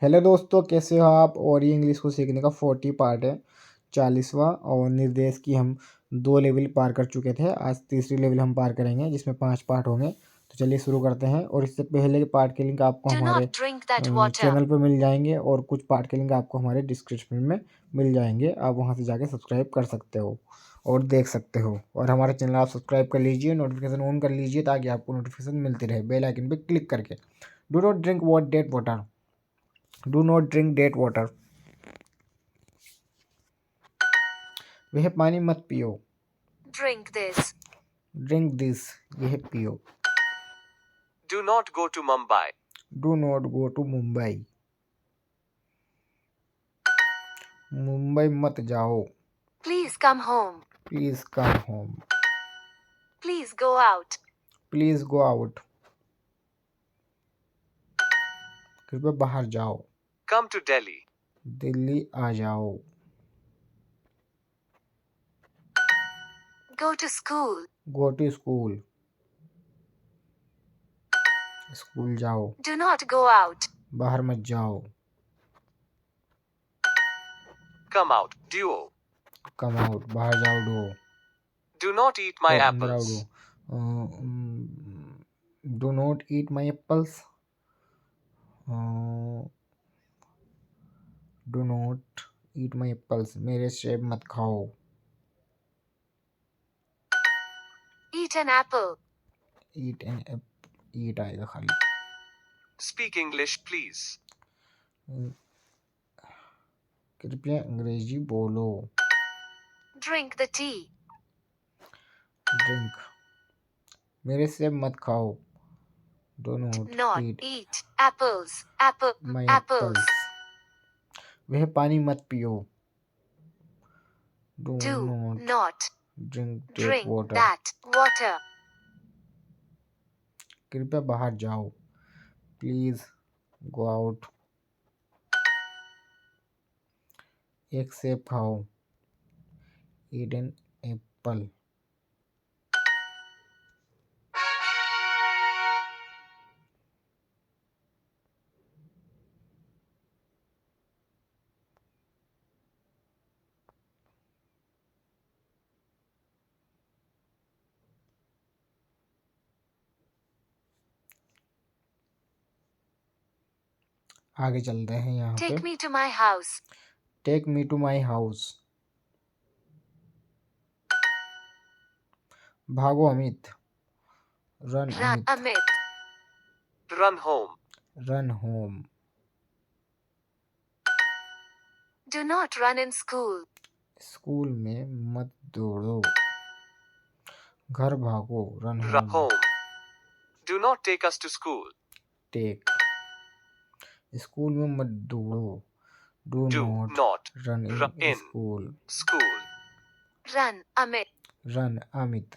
Hello दोस्तों, कैसे हो आप। और ये इंग्लिश को सीखने का 40 पार्ट है, 40वां। और निर्देश की हम 2 लेवल पार कर चुके थे। आज तीसरी लेवल हम पार करेंगे, जिसमें 5 पार्ट होंगे। तो चलिए शुरू करते हैं। और इससे पहले के पार्ट के लिंक आपको Do हमारे not drink that water. Channel पर मिल जाएंगे, और कुछ पार्ट के लिंक आपको हमारे डिस्क्रिप्शन में मिल जाएंगे। आप वहां से जाके सब्सक्राइब कर सकते हो और देख सकते हो। और हमारे चैनल आप सब्सक्राइब कर लीजिए, नोटिफिकेशन ऑन कर लीजिए, ताकि आपको नोटिफिकेशन मिलती रहे बेल आइकन पर क्लिक करके। Do not drink that water. Do not drink that water. वह पानी मत पियो। Drink this. Drink this. यह पियो। Do not go to Mumbai. Do not go to Mumbai. मुंबई मत जाओ। Please come home. Please come home. Please go out. Please go out. कृपया बाहर जाओ। Come to Delhi. दिल्ली आ जाओ। Go to school. Go to school. School जाओ। Do not go out. बाहर मत जाओ। Come out. Duo. Come out. बाहर जाओ। Do. Do not eat my और अंदर आओ। apples. डो। Do not eat my apples. Do not eat my apples. मेरे सेब मत खाओ। Eat an apple. Eat an eat आएगा खाली। Speak English, please. कृपया अंग्रेजी बोलो। Drink the tea. ड्रिंक। मेरे सेब मत खाओ। Do Not not eat eat apples. My Apples. Apples. वह पानी मत पियो। Do Do not not drink that drink water. that water. कृपया बाहर जाओ। Please go out. एक सेब खाओ। Eat an apple. आगे चलते हैं यहाँ पे। Take me to my house. Take me to my house. भागो Amit. Run Run, Amit. Amit. Run home. Run home. Do not run in school. School में मत दौड़ो। घर भागो। Run Run home. home. Do not take us to school. Take. School में मत दौड़ो। Do Do not not run run in in school. school. Run, Amit. Run Amit.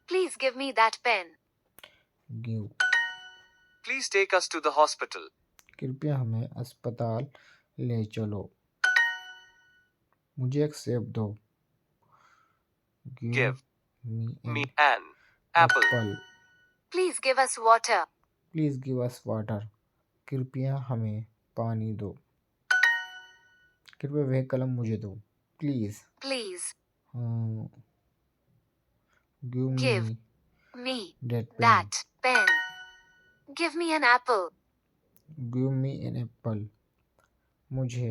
Please give me that pen. Give. Please take us to the hospital. कृपया हमें अस्पताल ले चलो। मुझे एक सेब दो। Give Give me me an an apple. Apple. Please give us water. Please give us water. कृपया हमें पानी दो। कृपया वह कलम मुझे दो। Please Please give give me me that pen. that pen. Give me an apple. Give me an apple. मुझे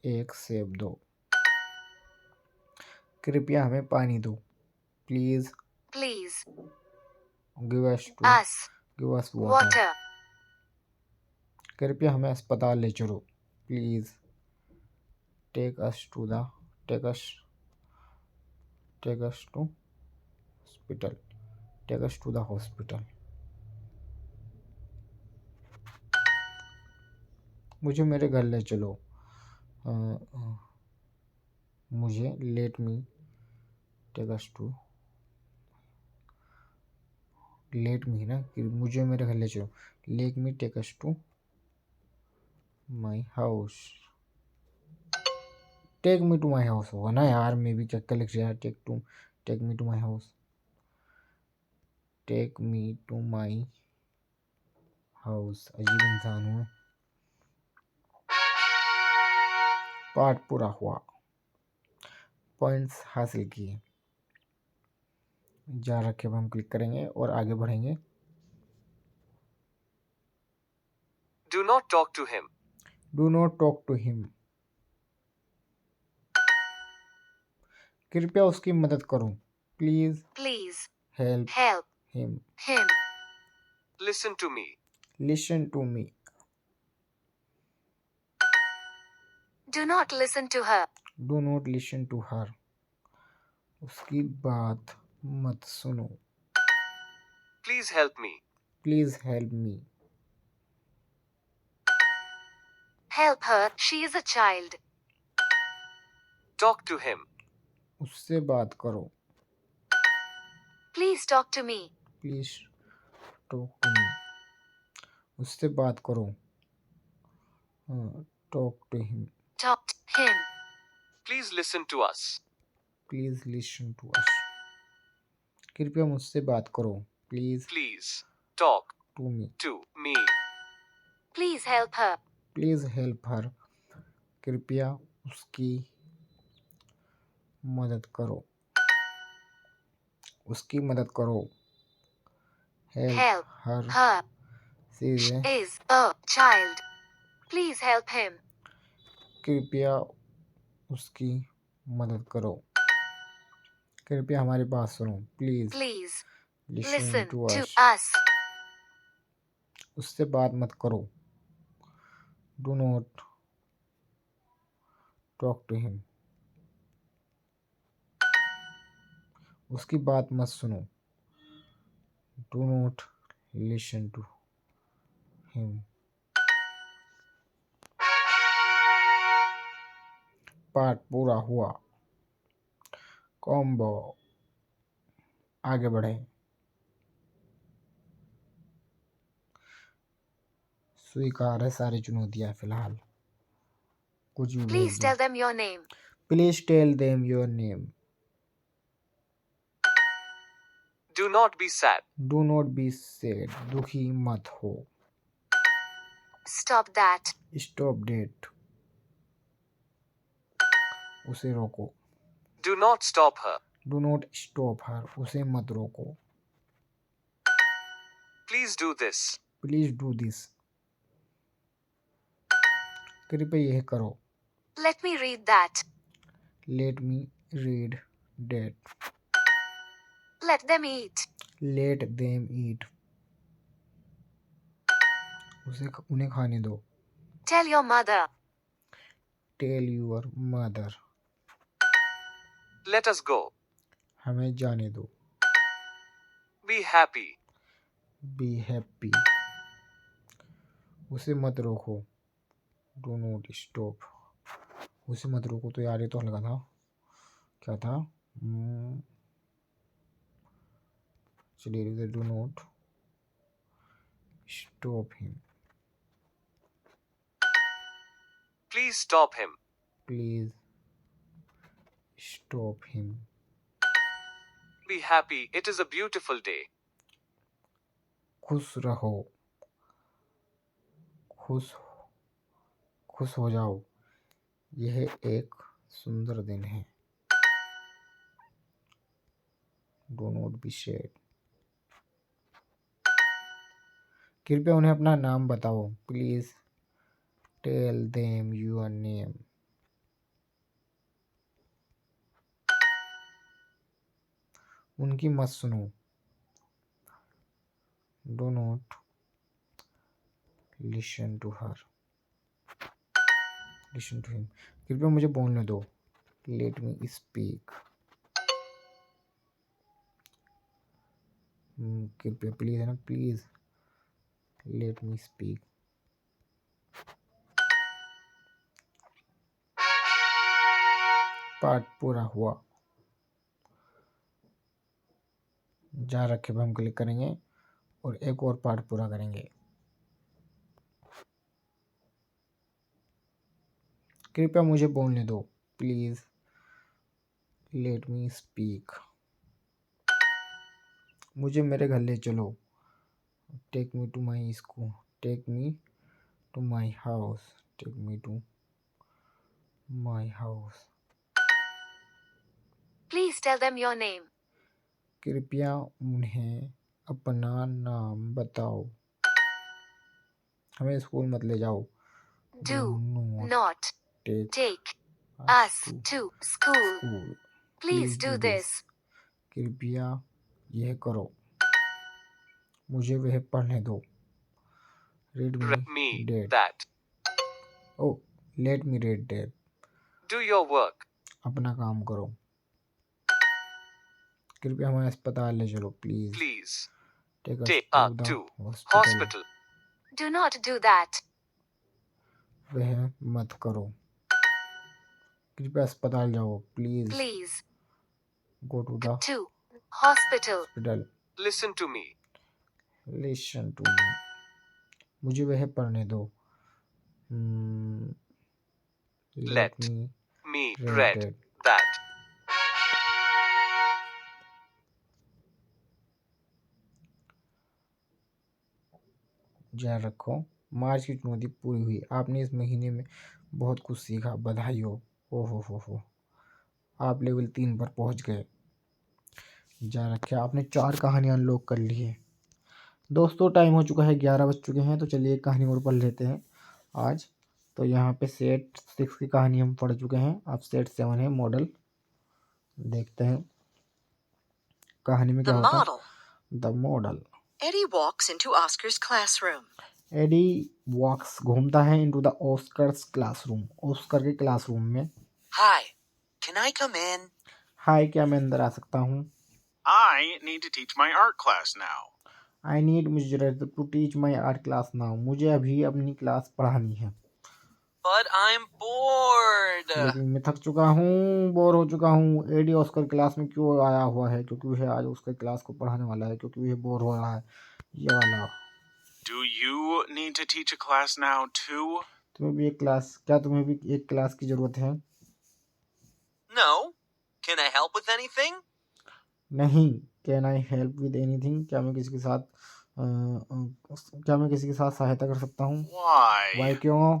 एक सेब दो। कृपया हमें पानी दो। Please Please give us us give us water. water. कृपया हमें अस्पताल ले चलो। Please take us to hospital. Take us to the hospital. मुझे मेरे घर ले चलो। मुझे let me take us to let me ना कि मुझे मेरे घर ले चलो। Let me take us to my house. Take me to my house होगा ना यार। मे भी क्या लिख रहा है। Take me to my house. Take me to my house. अजीब इंसान हूँ। पार्ट पूरा हुआ, पॉइंट्स हासिल किए। जा रखे अब हम क्लिक करेंगे और आगे बढ़ेंगे। Do not talk to him. Do not talk to him. कृपया उसकी मदद करो। Please Please help help him. him. Listen to me. Listen to me. Do not listen to her. Do not listen to her. उसकी बात मत सुनो। Please help me. Please help me. Help her, she is a child. Talk to him. उससे बात करो। Please talk to me. Please talk to me. उससे बात करो। Talk to him. Talk to him. Please listen to us. Please listen to us. कृपया मुझसे बात करो। Please Please talk to me. to me. Please help her. Please help her. कृपया उसकी मदद करो। उसकी मदद करो। Help Help her. her. सीधे Is a child. Please help him. कृपया उसकी मदद करो। कृपया हमारी बात सुनो। Please Please listen listen to to us. us. उससे बात मत करो। Do not talk to him. उसकी बात मत सुनो। Do not listen to him. Part पूरा हुआ। कॉम्बो। आगे बढ़े। स्वीकार है सारी चुनौतियां फिलहाल। कुछ भी भेज Please दो। tell them your name. Please tell them your name. Do not be sad. Do not be sad. दुखी मत हो। Stop that. Stop that. उसे रोको। Do not stop her. Do not stop her. उसे मत रोको। Please do this. Please do this. कृपया यह करो। Let me read that. Let me read that. Let them eat. Let them eat. उन्हें खाने दो। Tell your mother. Tell your mother. Let us go. हमें जाने दो। Be happy. Be happy. उसे मत रोको। Do not stop. उसे मत रोको तो यार ये तो लगा था। क्या था? चलिए do not stop him. Please stop him. Please stop him. Be happy. It is a beautiful day. खुश रहो। खुश खुश हो जाओ। यह एक सुंदर दिन है। Do not be sad. कृपया उन्हें अपना नाम बताओ। Please tell them your name. उनकी मत सुनो। Do not listen to her. Listen to him. कृपया मुझे बोलने दो। Let me speak. कृपया प्लीज है ना। Please let me speak. Part पूरा हुआ। जहाँ रखे पे हम क्लिक करेंगे और एक और पार्ट पूरा करेंगे। कृपया मुझे बोलने दो। Please let me speak. मुझे मेरे घर ले चलो। Take me to my school. Take me to my house, take me to my house. Please tell them your name. कृपया उन्हें अपना नाम बताओ। हमें स्कूल मत ले जाओ। Do not not take take us us to to school. School. Please do this. कृपया यह करो। मुझे वह पढ़ने दो। Read Read me me that. that. Oh let me read that. Do your work. अपना काम करो। कृपया हमें अस्पताल ले चलो please. Please take us take to up the to hospital. hospital. Do not do that. वह मत करो। कृपया अस्पताल जाओ please. Please go to the to hospital. Hospital. Listen to me. Listen to me. मुझे वह पढ़ने दो। Let Let me me read read that. that. जान रखो। मार्च की चुनौती पूरी हुई। आपने इस महीने में बहुत कुछ सीखा। बधाई हो। हो आप लेवल 3 पर पहुंच गए। जान रखे आपने 4 कहानियां अनलॉक कर ली है। दोस्तों टाइम हो चुका है, 11 बज चुके हैं, तो चलिए एक कहानी और पढ़ लेते हैं आज। तो यहाँ पे सेट 6 की कहानी हम पढ़ चुके हैं। अब सेट 7 है मॉडल। देखते हैं कहानी में क्या The होता है। model. The model. Eddie walks into Oscar's classroom. Eddie walks घूमता है into the Oscar's classroom, Oscar के क्लासरूम में। Hi, can I come in? Hi क्या मैं अंदर आ सकता हूँ। I need to teach my art class now. I need मुझे जरूरत to teach my art class now, मुझे अभी अपनी क्लास पढ़ानी है। But I'm bored. लेकिन मैं थक चुका हूँ, बोर हो चुका हूँ। एडी ऑस्कर क्लास में क्यों आया हुआ है? क्योंकि वह आज उसके क्लास को पढ़ाने वाला है, क्योंकि वह बोर हो रहा है। ये वाला। Do you need to teach a class now too? तुम्हें भी एक क्लास, क्या तुम्हें भी एक क्लास की जरूरत है? No. Can I help with anything? नहीं। Can I help with anything, क्या मैं किसी के साथ सहायता कर सकता हूँ? Why? वाई क्यों?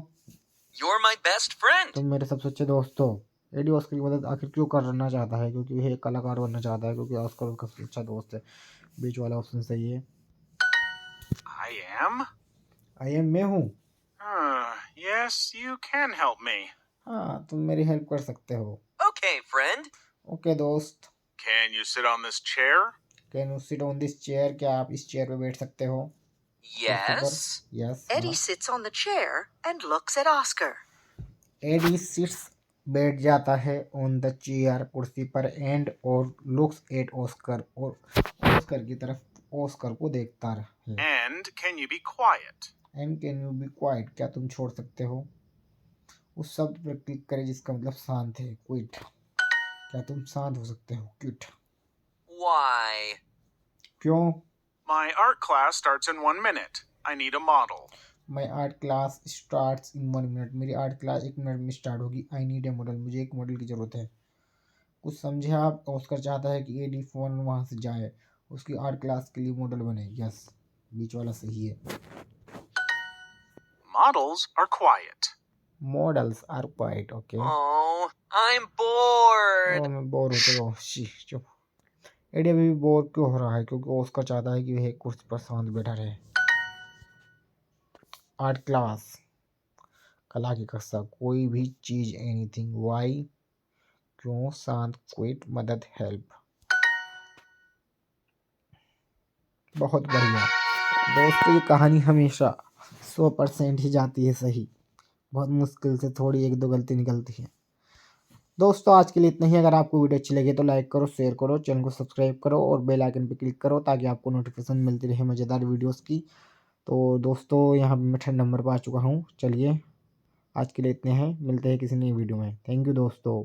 You're my best friend. तुम मेरे सबसे अच्छे दोस्त हो। एडी ऑस्कर की मदद आखिर क्यों करना चाहता है? क्योंकि वह एक कलाकार बनना चाहता है, क्योंकि ऑस्कर उसका सबसे अच्छा दोस्त है। बीच वाला ऑप्शन सही है। I am? आई एम मैं हूँ। Yes, you can help me. हाँ तुम मेरी हेल्प कर सकते हो। Okay, friend. ओके दोस्त। Can you sit on this chair? Can you sit on this chair, क्या आप इस चेयर पे बैठ सकते हो? Yes. Yes. Eddie sits on the chair and looks at Oscar. Eddie sits बैठ जाता है ऑन द चेयर कुर्सी पर, एंड और लुक्स एट ऑस्कर, और ऑस्कर की तरफ ऑस्कर को देखता है। And can you be quiet? And can you be quiet, क्या तुम छोड़ सकते हो? उस शब्द पर क्लिक करें जिसका मतलब शांत है, क्विट। क्या तुम शांत हो सकते हो? क्विट। Why? क्यों? My art class starts in 1 minute. I need a model. My art class starts in 1 minute, मेरी आर्ट क्लास 1 मिनट में स्टार्ट होगी। आई नीड ए मॉडल, मुझे एक मॉडल की ज़रूरत है। कुछ समझे आप? ऑस्कर चाहता है कि एडी फोन वहाँ से जाए, उसकी आर्ट क्लास के लिए मॉडल बने। यस, बीच वाला सही है। Models are quiet. Models are quiet. Okay. Oh, I'm bored. मैं बोर हो चुका हूँ। शी चुप। एडी अभी भी बोर क्यों हो रहा है? क्योंकि ऑस्कर चाहता है कि वह एक कुर्सी पर शांत बैठा रहे। आर्ट क्लास, कला की कक्षा, कोई भी चीज, एनीथिंग। वाई, क्यों? शांत, क्विट, मदद, हेल्प। बहुत बढ़िया दोस्तों, ये कहानी हमेशा 100% ही जाती है सही। बहुत मुश्किल से थोड़ी एक दो गलती निकलती है। दोस्तों आज के लिए इतना ही। अगर आपको वीडियो अच्छी लगे तो लाइक करो, शेयर करो, चैनल को सब्सक्राइब करो और बेल आइकन पर क्लिक करो ताकि आपको नोटिफिकेशन मिलती रहे मज़ेदार वीडियोस की। तो दोस्तों यहाँ पे मैं 10 नंबर पर आ चुका हूँ। चलिए आज के लिए इतने हैं, मिलते हैं किसी नई वीडियो में। थैंक यू दोस्तों।